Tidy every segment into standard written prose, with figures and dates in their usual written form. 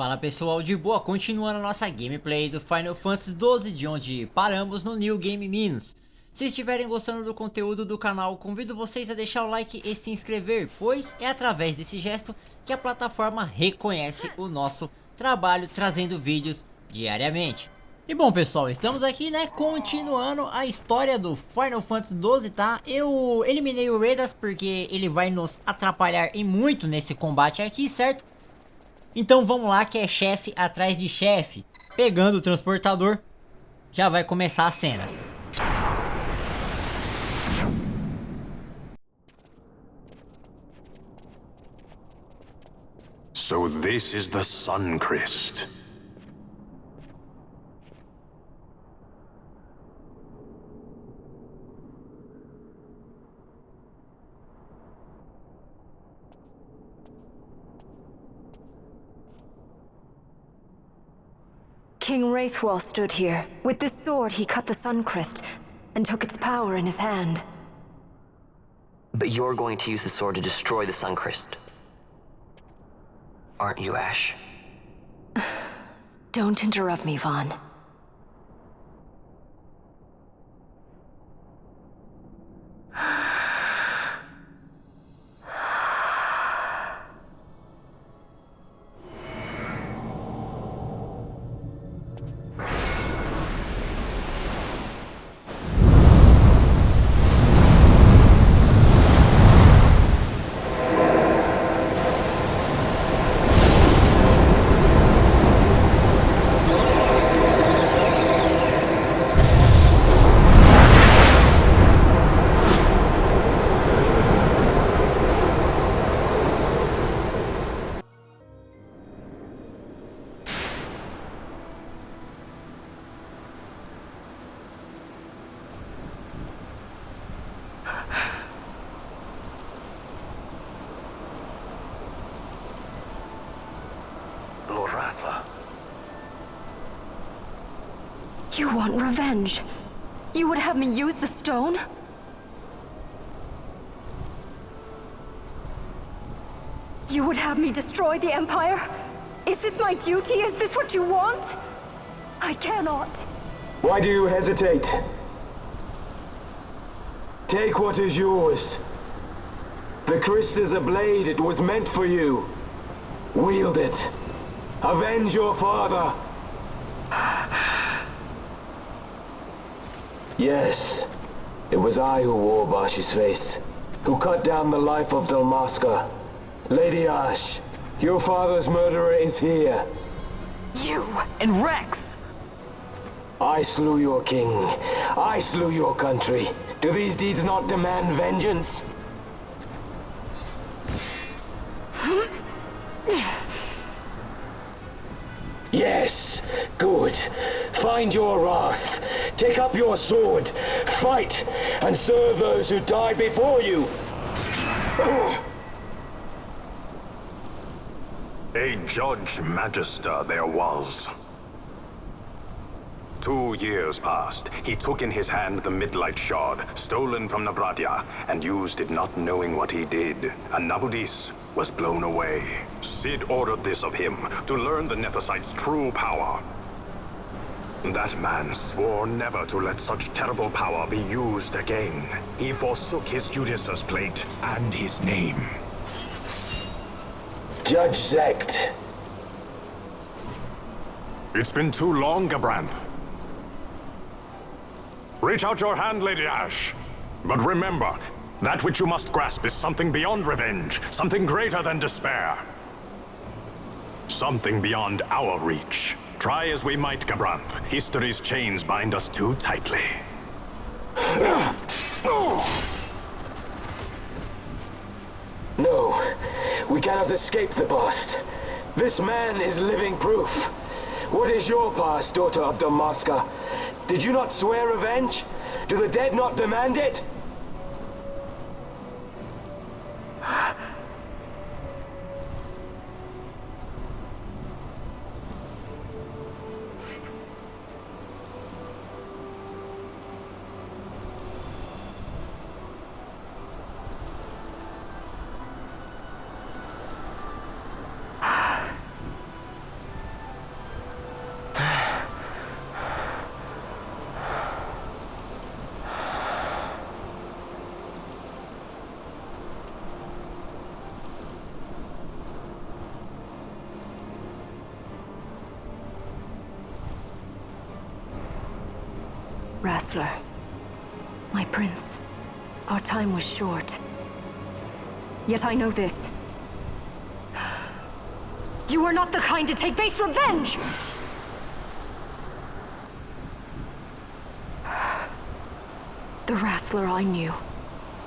Fala pessoal, de boa, continuando a nossa gameplay do Final Fantasy XII, de onde paramos no New Game Minus. Se estiverem gostando do conteúdo do canal, convido vocês a deixar o like e se inscrever, pois é através desse gesto que a plataforma reconhece o nosso trabalho, trazendo vídeos diariamente. E bom pessoal, estamos aqui, né, continuando a história do Final Fantasy XII, tá? Eu eliminei o Redas porque ele vai nos atrapalhar em muito nesse combate aqui, certo? Então vamos lá, que é chefe atrás de chefe. Pegando o transportador, já vai começar a cena. So this is the Sun Crest. King Wraithwall stood here. With this sword, he cut the Suncrest and took its power in his hand. But you're going to use the sword to destroy the Suncrest. Aren't you, Ash? Don't interrupt me, Vaughn. Lord Rattler. You want revenge? You would have me use the stone? You would have me destroy the Empire? Is this my duty? Is this what you want? I cannot. Why do you hesitate? Take what is yours. The Crest is a blade. It was meant for you. Wield it. Avenge your father. Yes, it was I who wore Bashi's face, who cut down the life of Dalmasca. Lady Ash, your father's murderer is here. You and Rex! I slew your king. I slew your country. Do these deeds not demand vengeance? Yes, good. Find your wrath. Take up your sword. Fight, and serve those who died before you. A Judge Magister there was. 2 years passed. He took in his hand the Midlight Shard, stolen from Nabratia, and used it not knowing what he did. And Nabudis was blown away. Cid ordered this of him, to learn the Nethicite's true power. That man swore never to let such terrible power be used again. He forsook his Judasus plate and his name. Judge Zect. It's been too long, Gabranth. Reach out your hand, Lady Ash. But remember, that which you must grasp is something beyond revenge, something greater than despair. Something beyond our reach. Try as we might, Gabranth, history's chains bind us too tightly. No, we cannot escape the past. This man is living proof. What is your past, daughter of Dalmasca? Did you not swear revenge? Do the dead not demand it? Wrestler. My prince. Our time was short. Yet I know this. You are not the kind to take base revenge! The Wrestler I knew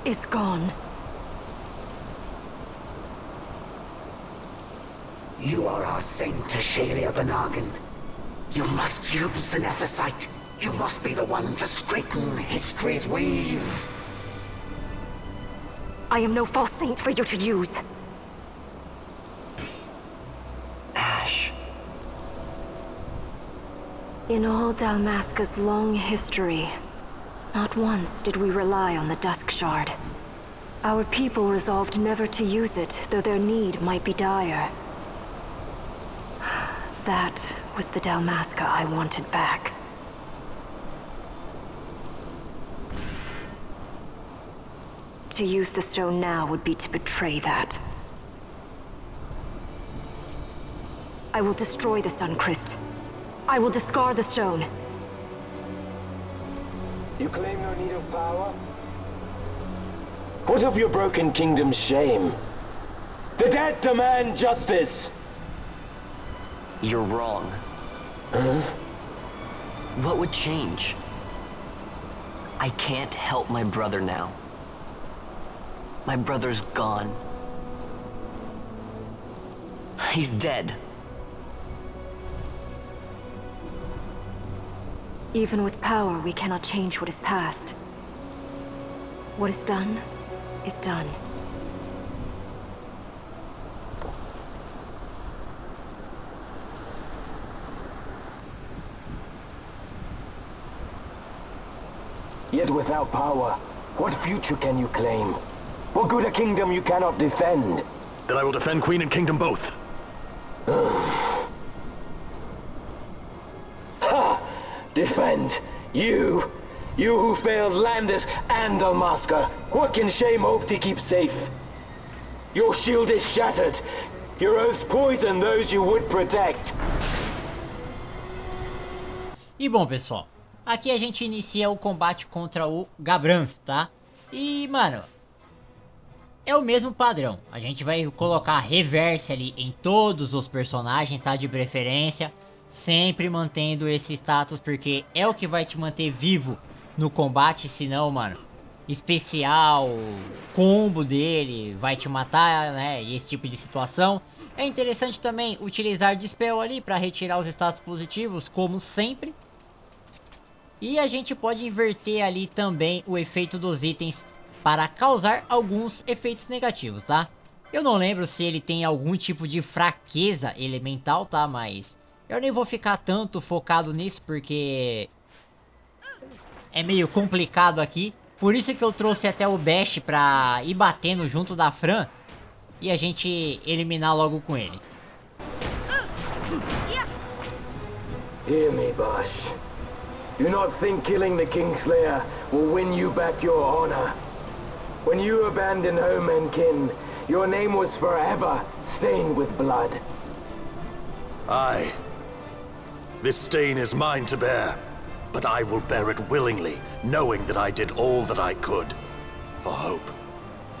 is gone. You are our saint, Tashalia Benagan. You must use the Nephesite. You must be the one to straighten history's weave. I am no false saint for you to use. Ash. In all Dalmasca's long history, not once did we rely on the Dusk Shard. Our people resolved never to use it, though their need might be dire. That was the Dalmasca I wanted back. To use the stone now would be to betray that. I will destroy the Suncrest. I will discard the stone. You claim no need of power? What of your broken kingdom's shame? The dead demand justice! You're wrong. Huh? What would change? I can't help my brother now. My brother's gone. He's dead. Even with power, we cannot change what is past. What is done, is done. Yet without power, what future can you claim? What good a kingdom you cannot defend? Then I will defend Queen and Kingdom both. Ha! Defend? You? You who failed Landis and Dalmasca. What can shame hope to keep safe? Your shield is shattered. Your oaths poison those you would protect. E bom, pessoal, aqui a gente inicia o combate contra o Gabranth, tá? E, mano, é o mesmo padrão. A gente vai colocar reverse ali em todos os personagens, tá? De preferência. Sempre mantendo esse status, porque é o que vai te manter vivo no combate. Senão, mano, especial, combo dele vai te matar, né? E esse tipo de situação. É interessante também utilizar Dispel ali para retirar os status positivos, como sempre. E a gente pode inverter ali também o efeito dos itens para causar alguns efeitos negativos, tá? Eu não lembro se ele tem algum tipo de fraqueza elemental, tá? Mas eu nem vou ficar tanto focado nisso, porque é meio complicado aqui. Por isso que eu trouxe até o Bash pra ir batendo junto da Fran e a gente eliminar logo com ele. Hear me, Bash. Do not think killing the Kingslayer will win you back your honor. When you abandoned home and kin, your name was forever stained with blood. Aye. This stain is mine to bear, but I will bear it willingly, knowing that I did all that I could for hope.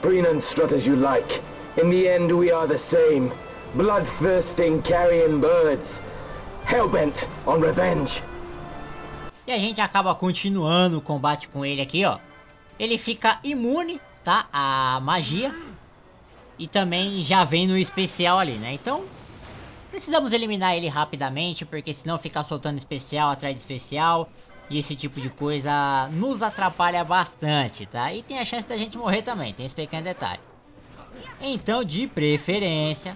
Preen and strut as you like. In the end, we are the same. Bloodthirsting carrion birds. Hellbent on revenge. E a gente acaba continuando o combate com ele aqui, ó. Ele fica imune, tá? A magia. E também já vem no especial ali, né? Então, precisamos eliminar ele rapidamente, porque senão ficar soltando especial atrás de especial e esse tipo de coisa nos atrapalha bastante, tá? E tem a chance da gente morrer também, tem esse pequeno detalhe. Então, de preferência,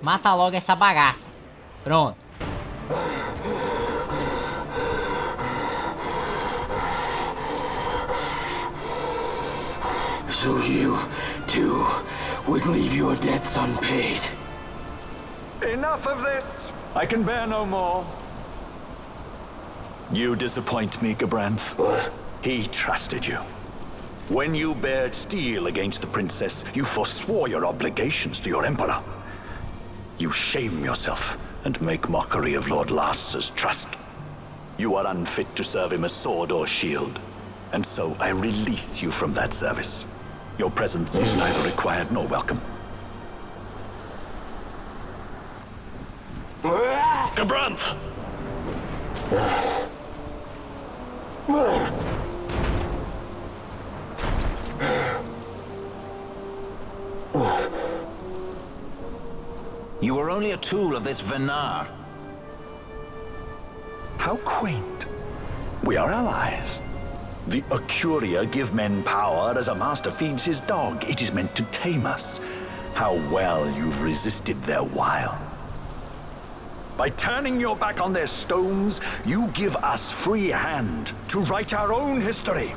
mata logo essa bagaça. Pronto. So you, too, would leave your debts unpaid. Enough of this! I can bear no more. You disappoint me, Gabranth. What? He trusted you. When you bared steel against the princess, you forswore your obligations to your emperor. You shame yourself and make mockery of Lord Lars's trust. You are unfit to serve him as sword or shield. And so I release you from that service. Your presence is neither required nor welcome. Gabranth! You were only a tool of this Venar. How quaint. We are allies. The Ocuria give men power as a master feeds his dog. It is meant to tame us. How well you've resisted their wile. By turning your back on their stones, you give us free hand to write our own history.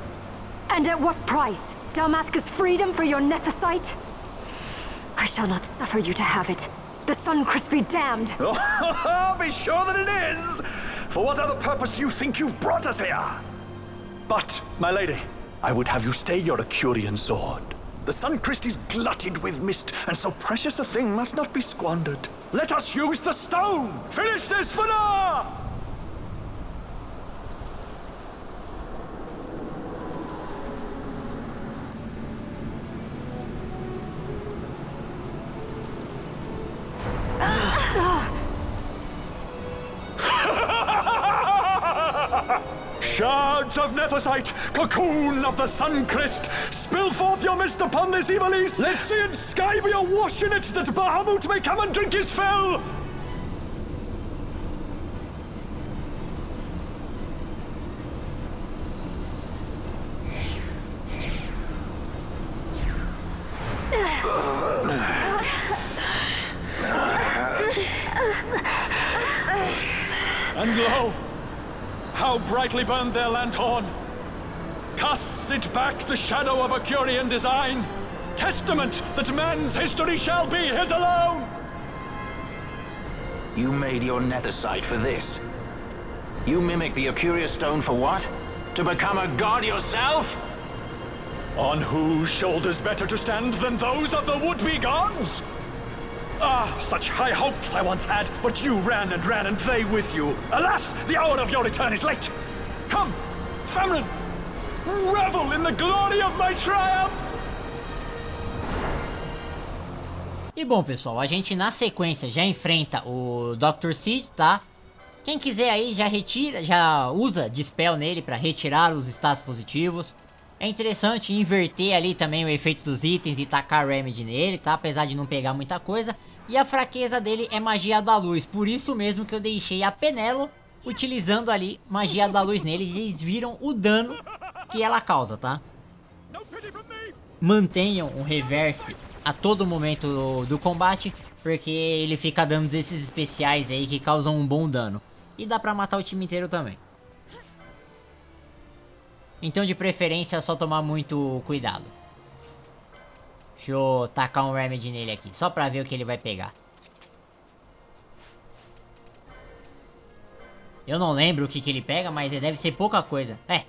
And at what price? Dalmasca's freedom for your Nethicite? I shall not suffer you to have it. The Sunchrist be damned! Be sure that it is! For what other purpose do you think you brought us here? But, my lady, I would have you stay your Acurian sword. The Sunchrist is glutted with mist, and so precious a thing must not be squandered. Let us use the stone! Finish this for now! Shards of Nethicite, cocoon of the Sunchrist, spill forth your mist upon this evil east. Let sea and sky be awash in it, that Bahamut may come and drink his fill. And lo! How brightly burned their lanthorn! Casts it back the shadow of Acurian design, testament that man's history shall be his alone! You made your Nethicite for this. You mimic the Ocuria stone for what? To become a god yourself? On whose shoulders better to stand than those of the would-be gods? Ah, such high hopes I once had, but you ran and they with you. Alas, the hour of your return is late. Come, Famfrit, revel in the glory of my triumph! E bom, pessoal, a gente na sequência já enfrenta o Dr. Sid, tá? Quem quiser aí já retira, já usa Dispel nele para retirar os status positivos. É interessante inverter ali também o efeito dos itens e tacar Remedy nele, tá? Apesar de não pegar muita coisa. E a fraqueza dele é magia da luz. Por isso mesmo que eu deixei a Penelo utilizando ali magia da luz neles. E eles viram o dano que ela causa, tá? Mantenham o reverse a todo momento do combate, porque ele fica dando esses especiais aí que causam um bom dano. E dá pra matar o time inteiro também. Então de preferência é só tomar muito cuidado. Deixa eu tacar um Remedy nele aqui, só pra ver o que ele vai pegar. Eu não lembro o que ele pega, mas deve ser pouca coisa. É,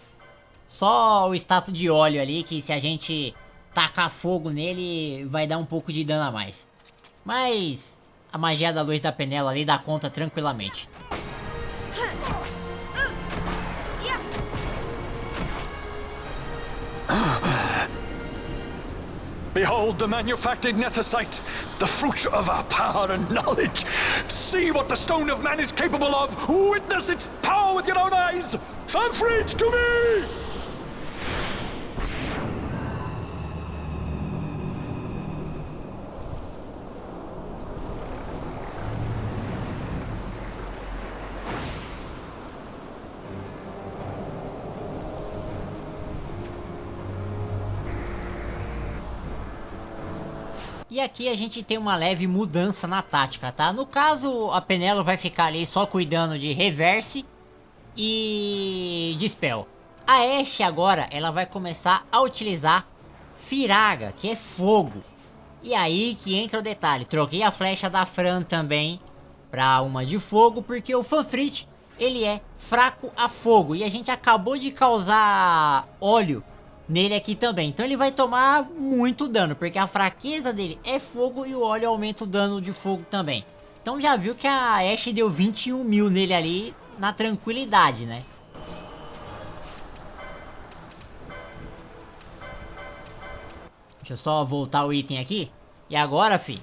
só o status de óleo ali, que se a gente tacar fogo nele, vai dar um pouco de dano a mais. Mas a magia da luz da Penelo ali dá conta tranquilamente. Behold the manufactured Nethicite, the fruit of our power and knowledge. See what the stone of man is capable of. Witness its power with your own eyes. Famfrit, to me! E aqui a gente tem uma leve mudança na tática, tá? No caso, a Penelo vai ficar ali só cuidando de reverse e dispel. A Ashe agora, ela vai começar a utilizar Firaga, que é fogo. E aí que entra o detalhe, troquei a flecha da Fran também pra uma de fogo, porque o Famfrit, ele é fraco a fogo. E a gente acabou de causar óleo nele aqui também, então ele vai tomar muito dano, porque a fraqueza dele é fogo e o óleo aumenta o dano de fogo também. Então já viu que a Ashe deu 21 mil nele ali, na tranquilidade, né? Deixa eu só voltar o item aqui. E agora, fi,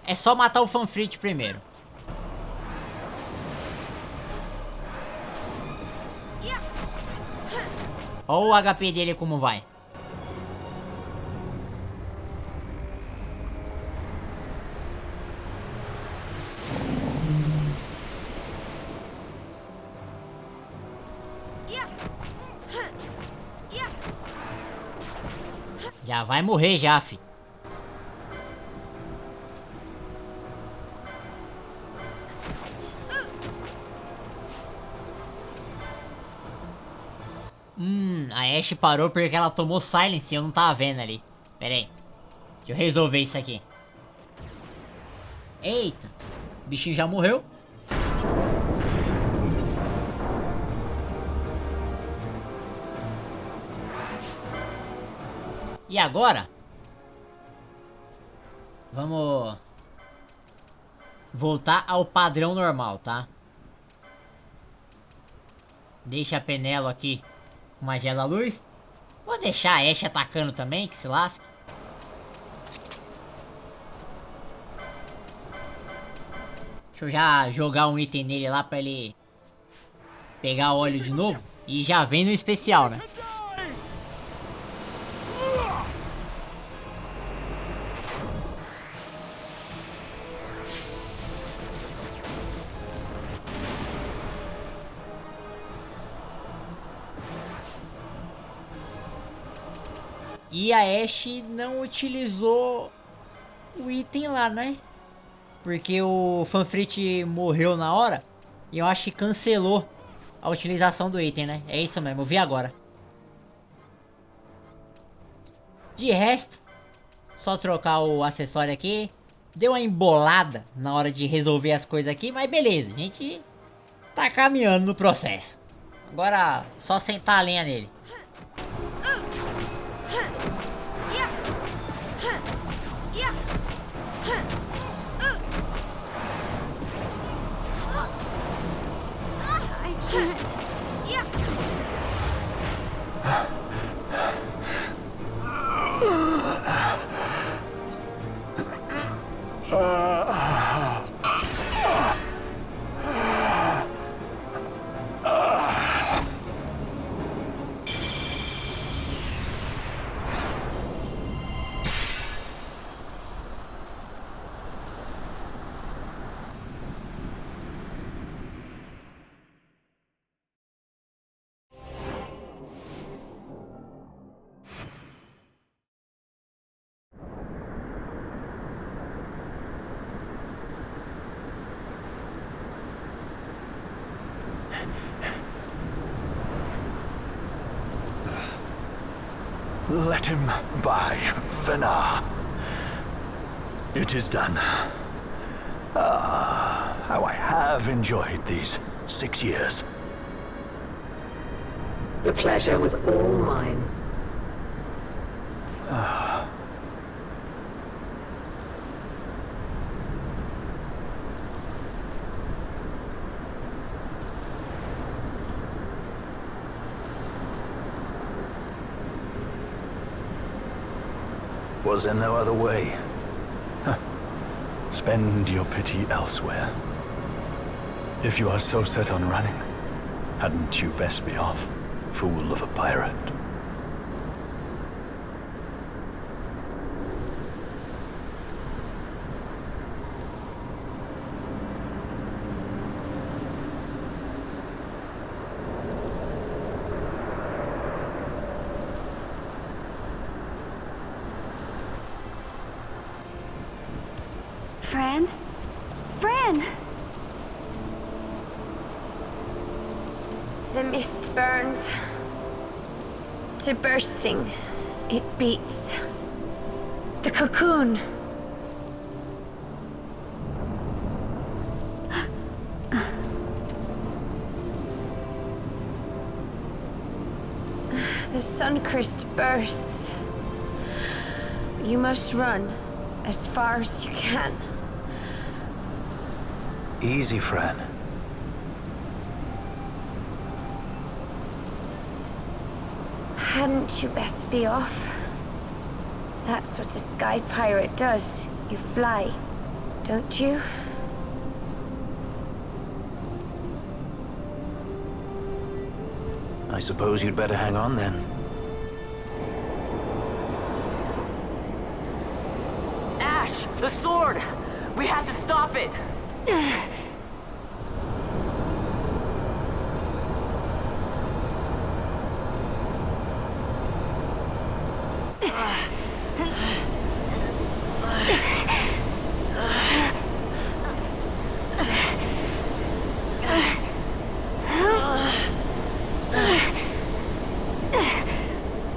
é só matar o Famfrit primeiro. Olha o HP dele como vai. Já vai morrer já, fi. A Ashe parou porque ela tomou silence e eu não tava vendo ali. Pera aí. Deixa eu resolver isso aqui. Eita. O bichinho já morreu. E agora? Vamos voltar ao padrão normal, tá? Deixa a Penelo aqui com magia da luz. Vou deixar a Ashe atacando também, que se lasque. Deixa eu já jogar um item nele lá pra ele pegar óleo de novo. E já vem no especial, né? E a Ashe não utilizou o item lá, né? Porque o Famfrit morreu na hora. E eu acho que cancelou a utilização do item, né? É isso mesmo, eu vi agora. De resto, só trocar o acessório aqui. Deu uma embolada na hora de resolver as coisas aqui, mas beleza, a gente tá caminhando no processo. Agora, só sentar a lenha nele. Let him by, Venar. It is done. Ah, how I have enjoyed these 6 years. The pleasure was all mine. Was there no other way? Huh. Spend your pity elsewhere. If you are so set on running, hadn't you best be off, fool of a pirate? Fran? Fran! The mist burns to bursting. It beats. The cocoon. The Suncrest bursts. You must run as far as you can. Easy, Fran. Hadn't you best be off? That's what a sky pirate does. You fly, don't you? I suppose you'd better hang on then. Ash! The sword! We have to stop it!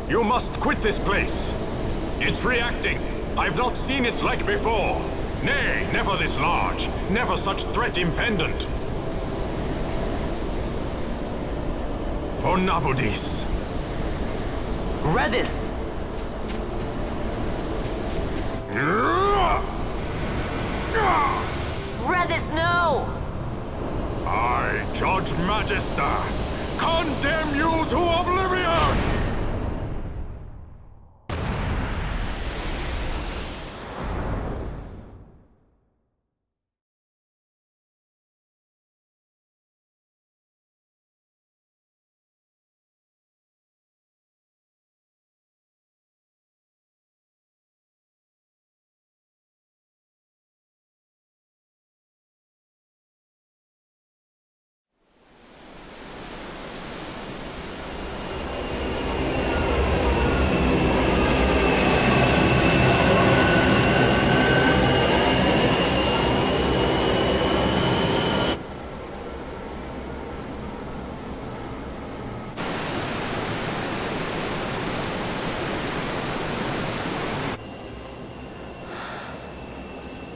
You must quit this place. It's reacting. I've not seen its like before. Nay, never this large. Never such threat impendent. For Nabudis. Redis! Redis, no! I, Judge Magister, condemn you to oblivion!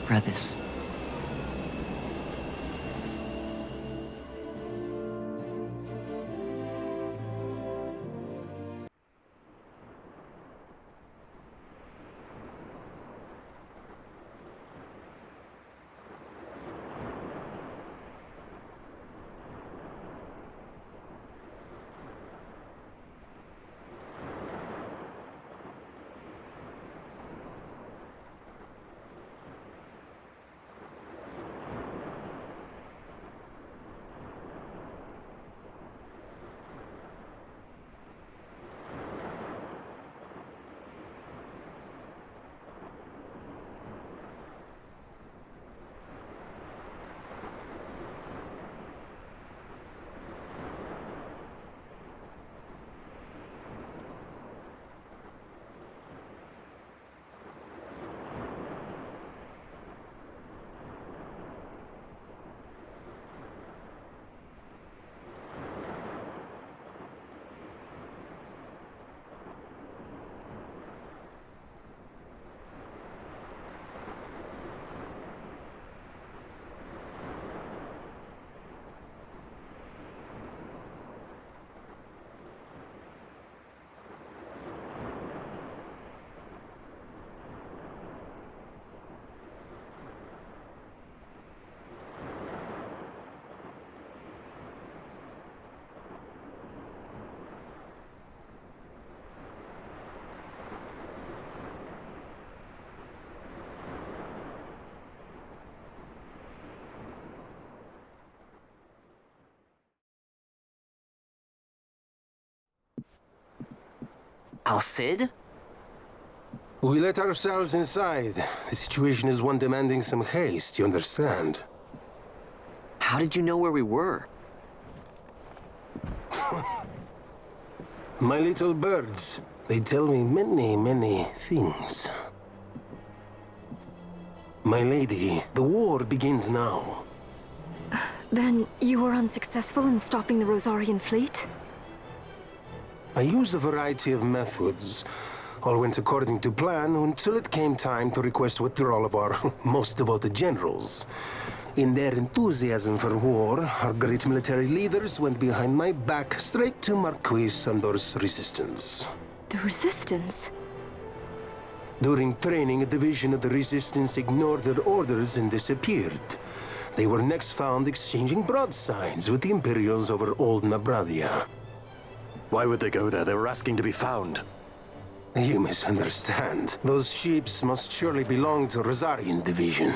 Redis. Al-Cid? We let ourselves inside. The situation is one demanding some haste, you understand? How did you know where we were? My little birds. They tell me many, many things. My lady, the war begins now. Then you were unsuccessful in stopping the Rosarian fleet? I used a variety of methods. All went according to plan until it came time to request withdrawal of our most devoted generals. In their enthusiasm for war, our great military leaders went behind my back straight to Marquis Sandor's resistance. The Resistance? During training, a division of the Resistance ignored their orders and disappeared. They were next found exchanging broadsides with the Imperials over Old Nabradia. Why would they go there? They were asking to be found. You misunderstand. Those ships must surely belong to Rosarian Division.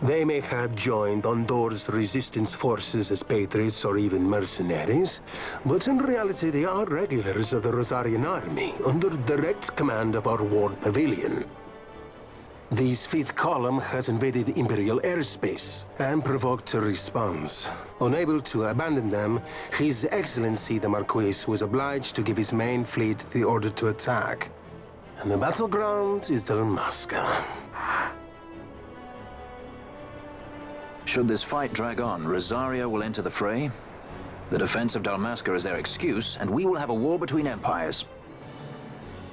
They may have joined Ondor's resistance forces as patriots or even mercenaries, but in reality they are regulars of the Rosarian army, under direct command of our war pavilion. This fifth column has invaded Imperial airspace and provoked a response. Unable to abandon them, His Excellency the Marquis was obliged to give his main fleet the order to attack. And the battleground is Dalmasca. Should this fight drag on, Rosaria will enter the fray. The defense of Dalmasca is their excuse, and we will have a war between empires.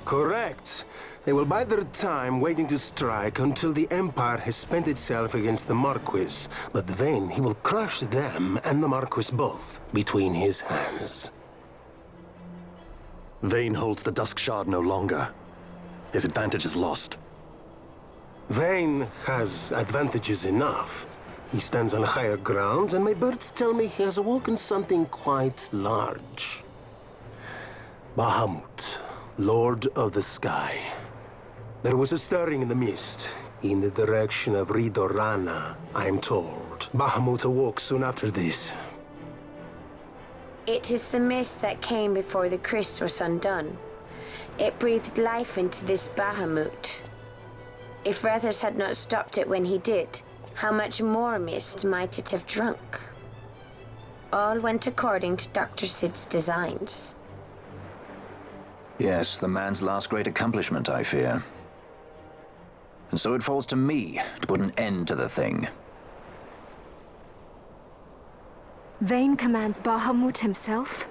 Correct. They will bide their time waiting to strike until the Empire has spent itself against the Marquis. But then he will crush them and the Marquis both between his hands. Vayne holds the Dusk Shard no longer. His advantage is lost. Vayne has advantages enough. He stands on higher ground, and my birds tell me he has awoken something quite large. Bahamut, Lord of the Sky. There was a stirring in the mist, in the direction of Ridorana, I am told. Bahamut awoke soon after this. It is the mist that came before the Christ was undone. It breathed life into this Bahamut. If Rethers had not stopped it when he did, how much more mist might it have drunk? All went according to Dr. Sid's designs. Yes, the man's last great accomplishment, I fear. And so it falls to me to put an end to the thing. Vayne commands Bahamut himself?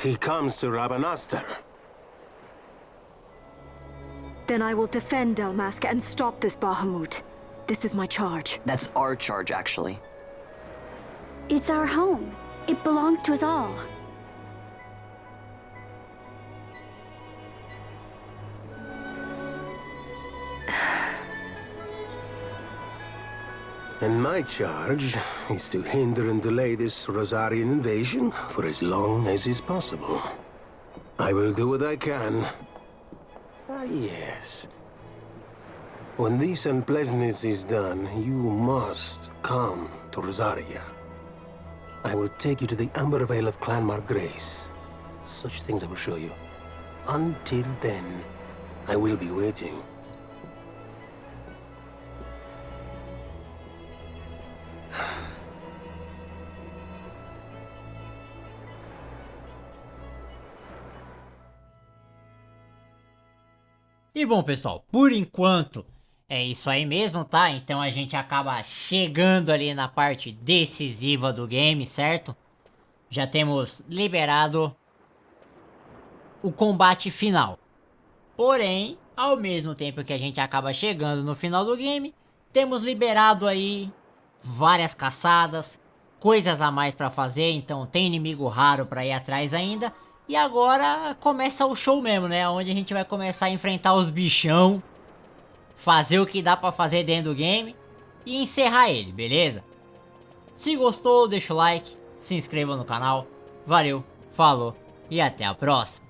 He comes to Rabanastar. Then I will defend Dalmasca and stop this Bahamut. This is my charge. That's our charge, actually. It's our home. It belongs to us all. And my charge is to hinder and delay this Rosarian invasion for as long as is possible. I will do what I can. Ah, yes. When this unpleasantness is done, you must come to Rosaria. I will take you to the Amber Vale of Clan Margrace. Such things I will show you. Until then, I will be waiting. E bom, pessoal, por enquanto é isso aí mesmo, tá? Então a gente acaba chegando ali na parte decisiva do game, certo? Já temos liberado o combate final. Porém, ao mesmo tempo que a gente acaba chegando no final do game, temos liberado aí várias caçadas, coisas a mais pra fazer, então tem inimigo raro pra ir atrás ainda. E agora começa o show mesmo, né? Onde a gente vai começar a enfrentar os bichão, fazer o que dá pra fazer dentro do game e encerrar ele, beleza? Se gostou, deixa o like, se inscreva no canal. Valeu, falou e até a próxima.